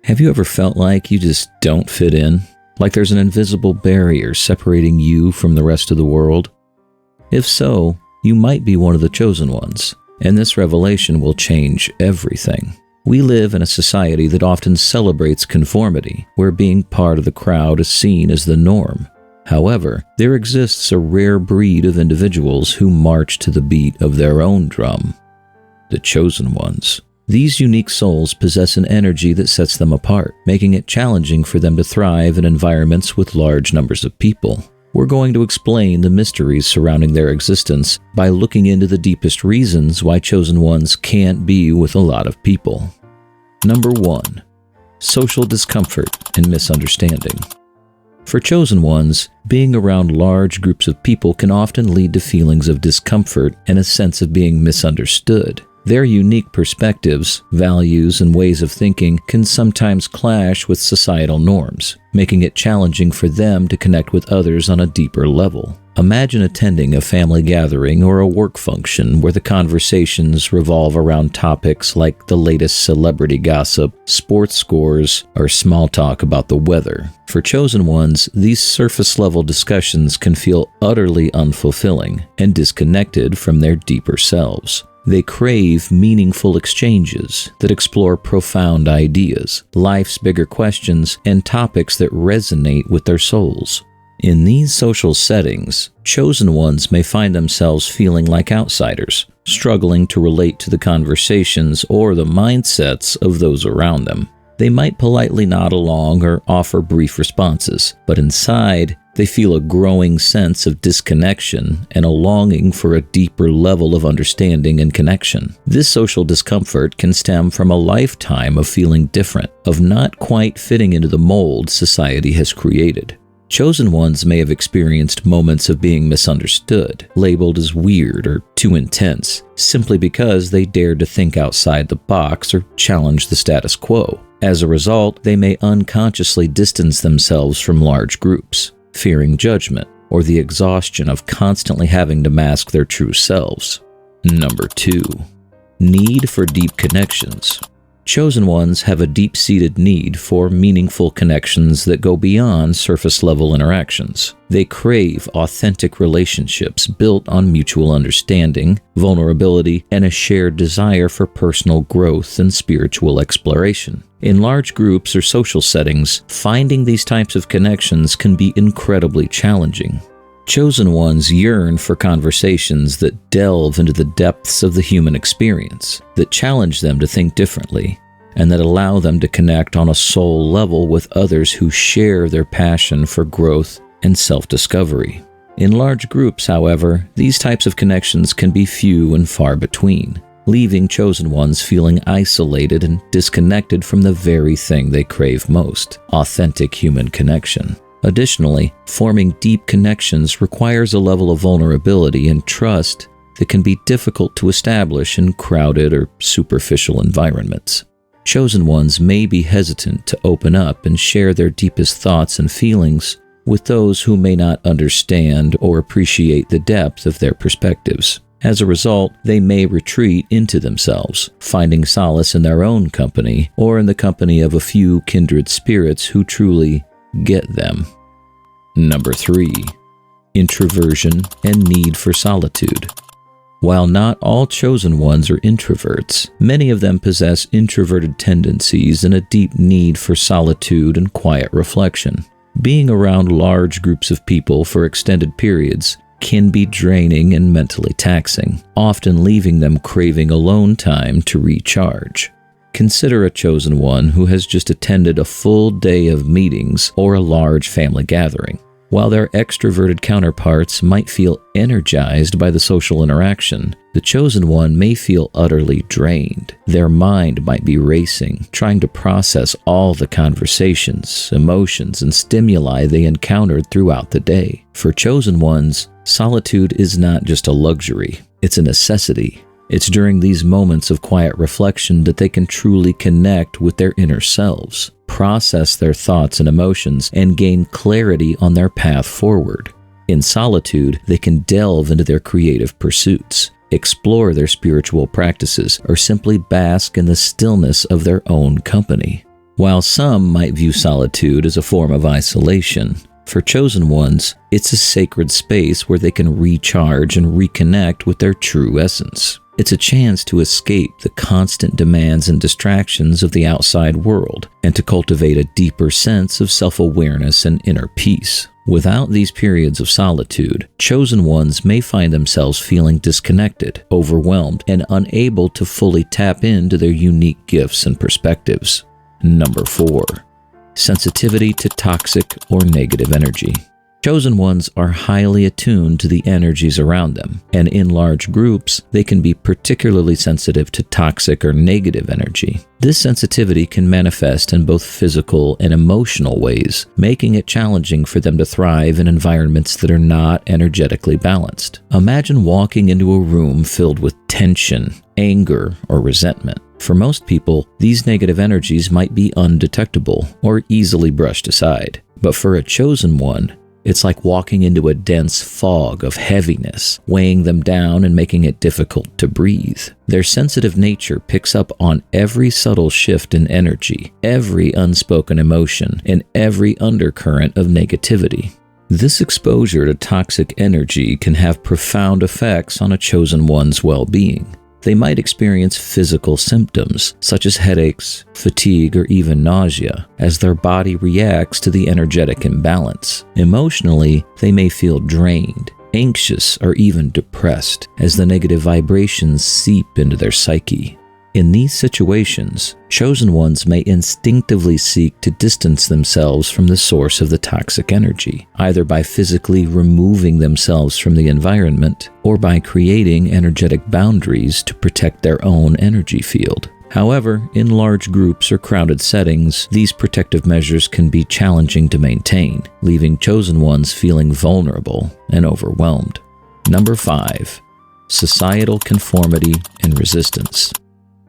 Have you ever felt like you just don't fit in? Like there's an invisible barrier separating you from the rest of the world? If so, you might be one of the chosen ones, and this revelation will change everything. We live in a society that often celebrates conformity, where being part of the crowd is seen as the norm. However, there exists a rare breed of individuals who march to the beat of their own drum. The chosen ones. These unique souls possess an energy that sets them apart, making it challenging for them to thrive in environments with large numbers of people. We're going to explain the mysteries surrounding their existence by looking into the deepest reasons why chosen ones can't be with a lot of people. Number 1. Social discomfort and misunderstanding. For chosen ones, being around large groups of people can often lead to feelings of discomfort and a sense of being misunderstood. Their unique perspectives, values, and ways of thinking can sometimes clash with societal norms, making it challenging for them to connect with others on a deeper level. Imagine attending a family gathering or a work function where the conversations revolve around topics like the latest celebrity gossip, sports scores, or small talk about the weather. For chosen ones, these surface-level discussions can feel utterly unfulfilling and disconnected from their deeper selves. They crave meaningful exchanges that explore profound ideas, life's bigger questions, and topics that resonate with their souls. In these social settings, chosen ones may find themselves feeling like outsiders, struggling to relate to the conversations or the mindsets of those around them. They might politely nod along or offer brief responses, but inside, they feel a growing sense of disconnection and a longing for a deeper level of understanding and connection. This social discomfort can stem from a lifetime of feeling different, of not quite fitting into the mold society has created. Chosen ones may have experienced moments of being misunderstood, labeled as weird or too intense, simply because they dared to think outside the box or challenge the status quo. As a result, they may unconsciously distance themselves from large groups, fearing judgment or the exhaustion of constantly having to mask their true selves. Number 2. Need for deep connections. Chosen ones have a deep-seated need for meaningful connections that go beyond surface-level interactions. They crave authentic relationships built on mutual understanding, vulnerability, and a shared desire for personal growth and spiritual exploration. In large groups or social settings, finding these types of connections can be incredibly challenging. Chosen ones yearn for conversations that delve into the depths of the human experience, that challenge them to think differently, and that allow them to connect on a soul level with others who share their passion for growth and self-discovery. In large groups, however, these types of connections can be few and far between, leaving chosen ones feeling isolated and disconnected from the very thing they crave most: authentic human connection. Additionally, forming deep connections requires a level of vulnerability and trust that can be difficult to establish in crowded or superficial environments. Chosen ones may be hesitant to open up and share their deepest thoughts and feelings with those who may not understand or appreciate the depth of their perspectives. As a result, they may retreat into themselves, finding solace in their own company or in the company of a few kindred spirits who truly get them. Number 3. Introversion and need for solitude. While not all chosen ones are introverts, many of them possess introverted tendencies and a deep need for solitude and quiet reflection. Being around large groups of people for extended periods can be draining and mentally taxing, often leaving them craving alone time to recharge. Consider a chosen one who has just attended a full day of meetings or a large family gathering. While their extroverted counterparts might feel energized by the social interaction, the chosen one may feel utterly drained. Their mind might be racing, trying to process all the conversations, emotions, and stimuli they encountered throughout the day. For chosen ones, solitude is not just a luxury, it's a necessity. It's during these moments of quiet reflection that they can truly connect with their inner selves, process their thoughts and emotions, and gain clarity on their path forward. In solitude, they can delve into their creative pursuits, explore their spiritual practices, or simply bask in the stillness of their own company. While some might view solitude as a form of isolation, for chosen ones, it's a sacred space where they can recharge and reconnect with their true essence. It's a chance to escape the constant demands and distractions of the outside world and to cultivate a deeper sense of self-awareness and inner peace. Without these periods of solitude, chosen ones may find themselves feeling disconnected, overwhelmed, and unable to fully tap into their unique gifts and perspectives. Number 4. Sensitivity to toxic or negative energy. Chosen ones are highly attuned to the energies around them, and in large groups, they can be particularly sensitive to toxic or negative energy. This sensitivity can manifest in both physical and emotional ways, making it challenging for them to thrive in environments that are not energetically balanced. Imagine walking into a room filled with tension, anger, or resentment. For most people, these negative energies might be undetectable or easily brushed aside. But for a chosen one, it's like walking into a dense fog of heaviness, weighing them down and making it difficult to breathe. Their sensitive nature picks up on every subtle shift in energy, every unspoken emotion, and every undercurrent of negativity. This exposure to toxic energy can have profound effects on a chosen one's well-being. They might experience physical symptoms, such as headaches, fatigue, or even nausea, as their body reacts to the energetic imbalance. Emotionally, they may feel drained, anxious, or even depressed, as the negative vibrations seep into their psyche. In these situations, chosen ones may instinctively seek to distance themselves from the source of the toxic energy, either by physically removing themselves from the environment or by creating energetic boundaries to protect their own energy field. However, in large groups or crowded settings, these protective measures can be challenging to maintain, leaving chosen ones feeling vulnerable and overwhelmed. Number 5. Societal conformity and resistance.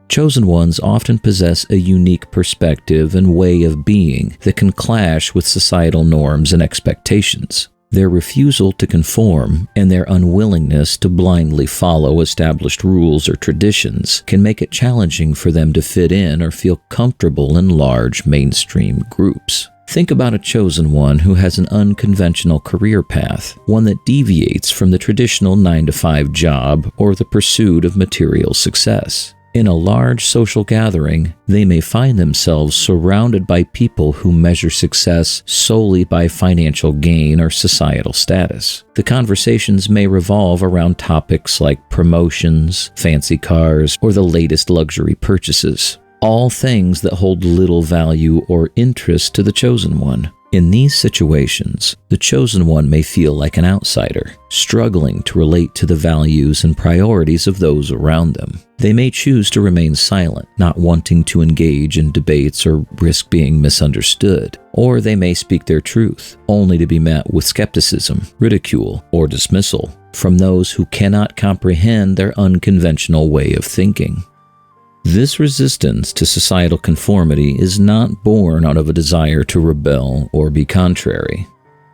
Chosen ones often possess a unique perspective and way of being that can clash with societal norms and expectations. Their refusal to conform and their unwillingness to blindly follow established rules or traditions can make it challenging for them to fit in or feel comfortable in large mainstream groups. Think about a chosen one who has an unconventional career path, one that deviates from the traditional 9-to-5 job or the pursuit of material success. In a large social gathering, they may find themselves surrounded by people who measure success solely by financial gain or societal status. The conversations may revolve around topics like promotions, fancy cars, or the latest luxury purchases, all things that hold little value or interest to the chosen one. In these situations, the chosen one may feel like an outsider, struggling to relate to the values and priorities of those around them. They may choose to remain silent, not wanting to engage in debates or risk being misunderstood. Or they may speak their truth, only to be met with skepticism, ridicule, or dismissal from those who cannot comprehend their unconventional way of thinking. This resistance to societal conformity is not born out of a desire to rebel or be contrary.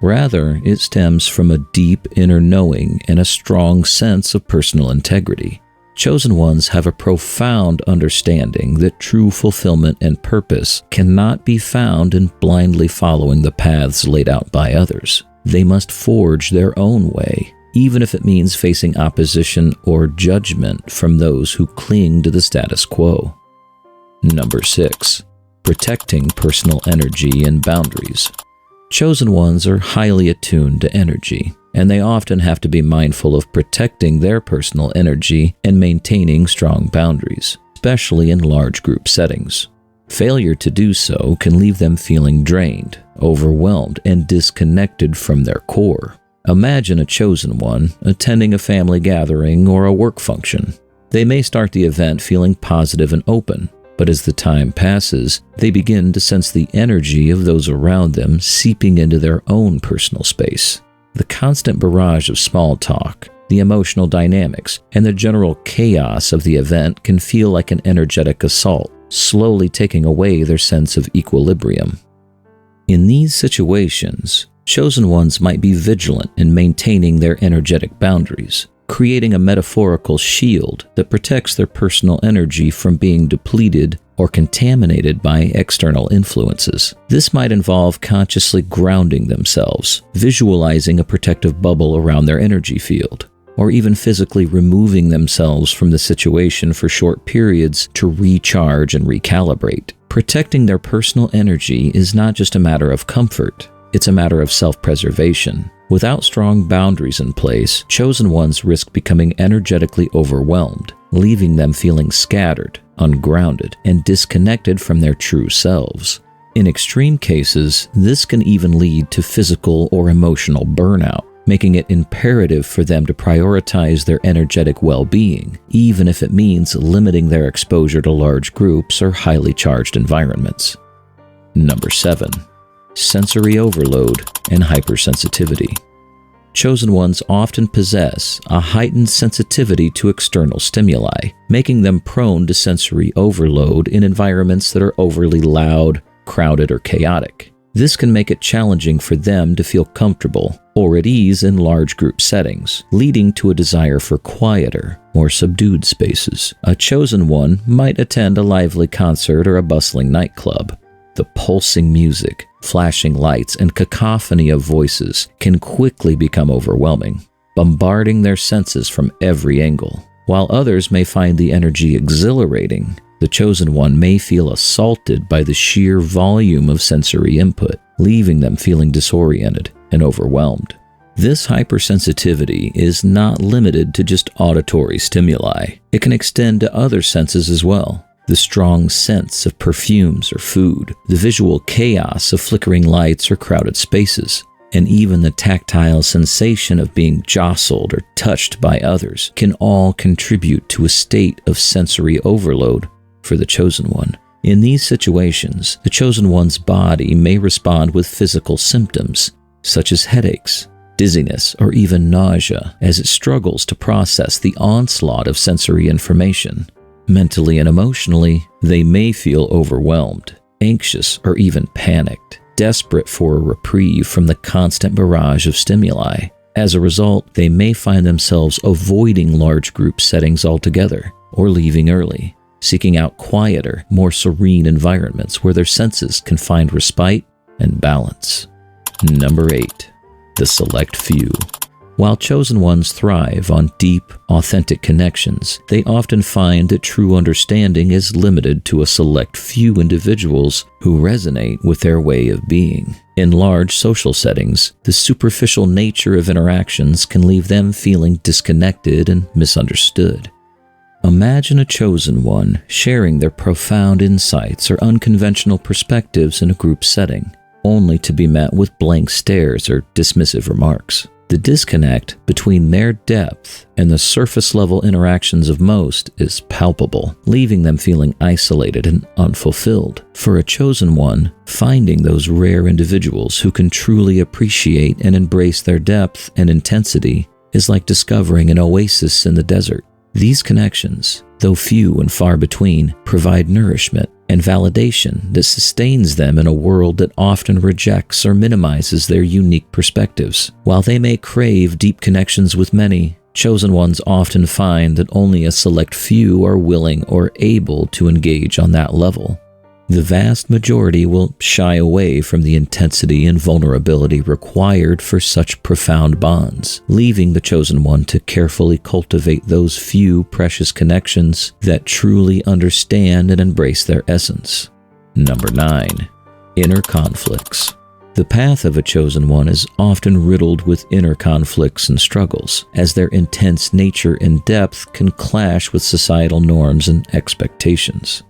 Rather, it stems from a deep inner knowing and a strong sense of personal integrity. Chosen ones have a profound understanding that true fulfillment and purpose cannot be found in blindly following the paths laid out by others. They must forge their own way, even if it means facing opposition or judgment from those who cling to the status quo. Number 6. Protecting personal energy and boundaries. Chosen ones are highly attuned to energy, and they often have to be mindful of protecting their personal energy and maintaining strong boundaries, especially in large group settings. Failure to do so can leave them feeling drained, overwhelmed, and disconnected from their core. Imagine a chosen one attending a family gathering or a work function. They may start the event feeling positive and open, but as the time passes, they begin to sense the energy of those around them seeping into their own personal space. The constant barrage of small talk, the emotional dynamics, and the general chaos of the event can feel like an energetic assault, slowly taking away their sense of equilibrium. In these situations, chosen ones might be vigilant in maintaining their energetic boundaries. creating a metaphorical shield that protects their personal energy from being depleted or contaminated by external influences. This might involve consciously grounding themselves, visualizing a protective bubble around their energy field, or even physically removing themselves from the situation for short periods to recharge and recalibrate. Protecting their personal energy is not just a matter of comfort, it's a matter of self-preservation. Without strong boundaries in place, chosen ones risk becoming energetically overwhelmed, leaving them feeling scattered, ungrounded, and disconnected from their true selves. In extreme cases, this can even lead to physical or emotional burnout, making it imperative for them to prioritize their energetic well-being, even if it means limiting their exposure to large groups or highly charged environments. Number 7. Sensory overload and hypersensitivity. Chosen ones often possess a heightened sensitivity to external stimuli, making them prone to sensory overload in environments that are overly loud, crowded, or chaotic. This can make it challenging for them to feel comfortable or at ease in large group settings, leading to a desire for quieter, more subdued spaces. A chosen one might attend a lively concert or a bustling nightclub. The pulsing music, flashing lights, and cacophony of voices can quickly become overwhelming, bombarding their senses from every angle. While others may find the energy exhilarating, the chosen one may feel assaulted by the sheer volume of sensory input, leaving them feeling disoriented and overwhelmed. This hypersensitivity is not limited to just auditory stimuli. It can extend to other senses as well. The strong sense of perfumes or food, the visual chaos of flickering lights or crowded spaces, and even the tactile sensation of being jostled or touched by others can all contribute to a state of sensory overload for the chosen one. In these situations, the chosen one's body may respond with physical symptoms, such as headaches, dizziness, or even nausea, as it struggles to process the onslaught of sensory information. Mentally and emotionally, they may feel overwhelmed, anxious, or even panicked, desperate for a reprieve from the constant barrage of stimuli. As a result, they may find themselves avoiding large group settings altogether, or leaving early, seeking out quieter, more serene environments where their senses can find respite and balance. Number 8. The select few. While chosen ones thrive on deep, authentic connections, they often find that true understanding is limited to a select few individuals who resonate with their way of being. In large social settings, the superficial nature of interactions can leave them feeling disconnected and misunderstood. Imagine a chosen one sharing their profound insights or unconventional perspectives in a group setting, only to be met with blank stares or dismissive remarks. The disconnect between their depth and the surface-level interactions of most is palpable, leaving them feeling isolated and unfulfilled. For a chosen one, finding those rare individuals who can truly appreciate and embrace their depth and intensity is like discovering an oasis in the desert. These connections, though few and far between, provide nourishment and validation that sustains them in a world that often rejects or minimizes their unique perspectives. While they may crave deep connections with many, chosen ones often find that only a select few are willing or able to engage on that level. The vast majority will shy away from the intensity and vulnerability required for such profound bonds, leaving the chosen one to carefully cultivate those few precious connections that truly understand and embrace their essence. Number 9. Inner conflicts. The path of a chosen one is often riddled with inner conflicts and struggles, as their intense nature and depth can clash with societal norms and expectations.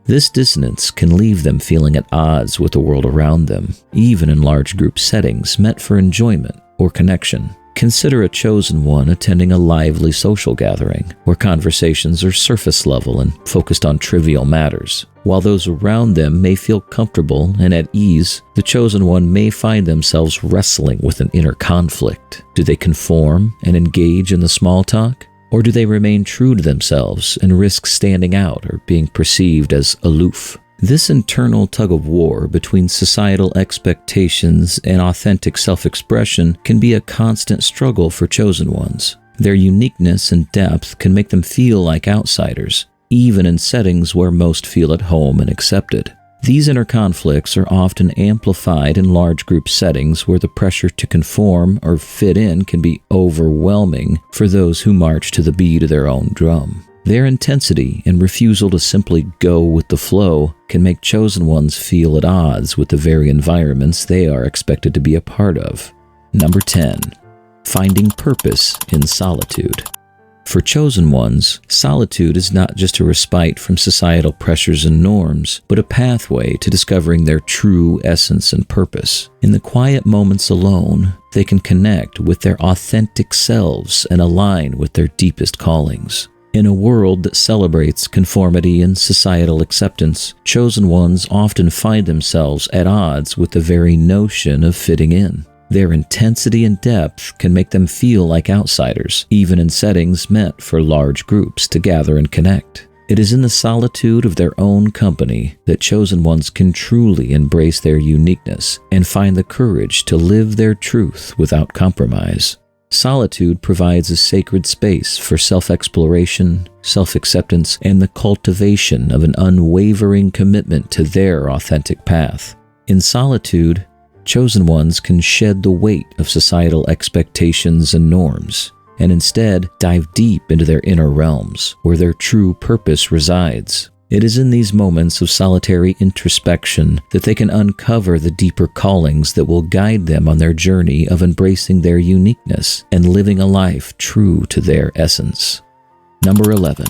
This dissonance can leave them feeling at odds with the world around them, even in large group settings meant for enjoyment or connection. Consider a chosen one attending a lively social gathering, where conversations are surface level and focused on trivial matters. While those around them may feel comfortable and at ease, the chosen one may find themselves wrestling with an inner conflict. Do they conform and engage in the small talk? Or do they remain true to themselves and risk standing out or being perceived as aloof? This internal tug-of-war between societal expectations and authentic self-expression can be a constant struggle for chosen ones. Their uniqueness and depth can make them feel like outsiders, even in settings where most feel at home and accepted. These inner conflicts are often amplified in large group settings where the pressure to conform or fit in can be overwhelming for those who march to the beat of their own drum. Their intensity and refusal to simply go with the flow can make chosen ones feel at odds with the very environments they are expected to be a part of. Number 10. Finding purpose in solitude. For chosen ones, solitude is not just a respite from societal pressures and norms, but a pathway to discovering their true essence and purpose. In the quiet moments alone, they can connect with their authentic selves and align with their deepest callings. In a world that celebrates conformity and societal acceptance, chosen ones often find themselves at odds with the very notion of fitting in. Their intensity and depth can make them feel like outsiders, even in settings meant for large groups to gather and connect. It is in the solitude of their own company that chosen ones can truly embrace their uniqueness and find the courage to live their truth without compromise. Solitude provides a sacred space for self-exploration, self-acceptance, and the cultivation of an unwavering commitment to their authentic path. In solitude, chosen ones can shed the weight of societal expectations and norms, and instead dive deep into their inner realms, where their true purpose resides. It is in these moments of solitary introspection that they can uncover the deeper callings that will guide them on their journey of embracing their uniqueness and living a life true to their essence. Number 11.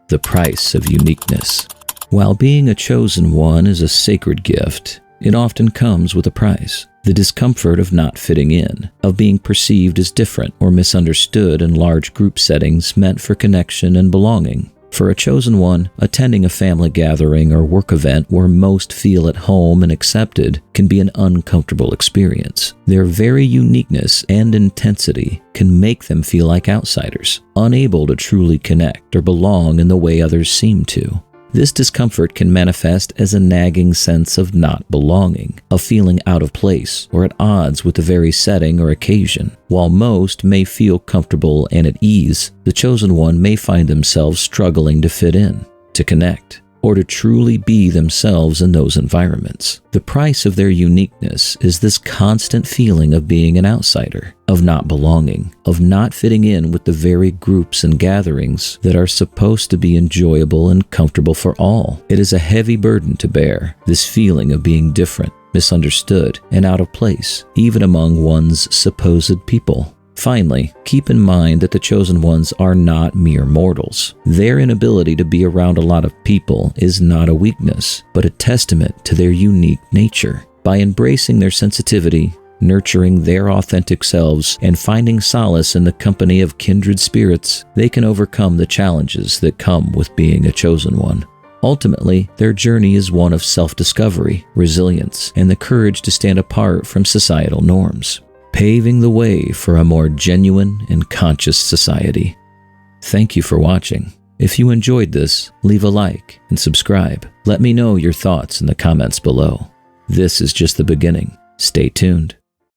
The Price of Uniqueness. While being a chosen one is a sacred gift, it often comes with a price. The discomfort of not fitting in, of being perceived as different or misunderstood in large group settings meant for connection and belonging. For a chosen one, attending a family gathering or work event where most feel at home and accepted can be an uncomfortable experience. Their very uniqueness and intensity can make them feel like outsiders, unable to truly connect or belong in the way others seem to. This discomfort can manifest as a nagging sense of not belonging, of feeling out of place or at odds with the very setting or occasion. While most may feel comfortable and at ease, the chosen one may find themselves struggling to fit in, to connect, or to truly be themselves in those environments. The price of their uniqueness is this constant feeling of being an outsider, of not belonging, of not fitting in with the very groups and gatherings that are supposed to be enjoyable and comfortable for all. It is a heavy burden to bear, this feeling of being different, misunderstood, and out of place, even among one's supposed people. Finally, keep in mind that the chosen ones are not mere mortals. Their inability to be around a lot of people is not a weakness, but a testament to their unique nature. By embracing their sensitivity, nurturing their authentic selves, and finding solace in the company of kindred spirits, they can overcome the challenges that come with being a chosen one. Ultimately, their journey is one of self-discovery, resilience, and the courage to stand apart from societal norms, paving the way for a more genuine and conscious society. Thank you for watching. If you enjoyed this, leave a like and subscribe. Let me know your thoughts in the comments below. This is just the beginning. Stay tuned.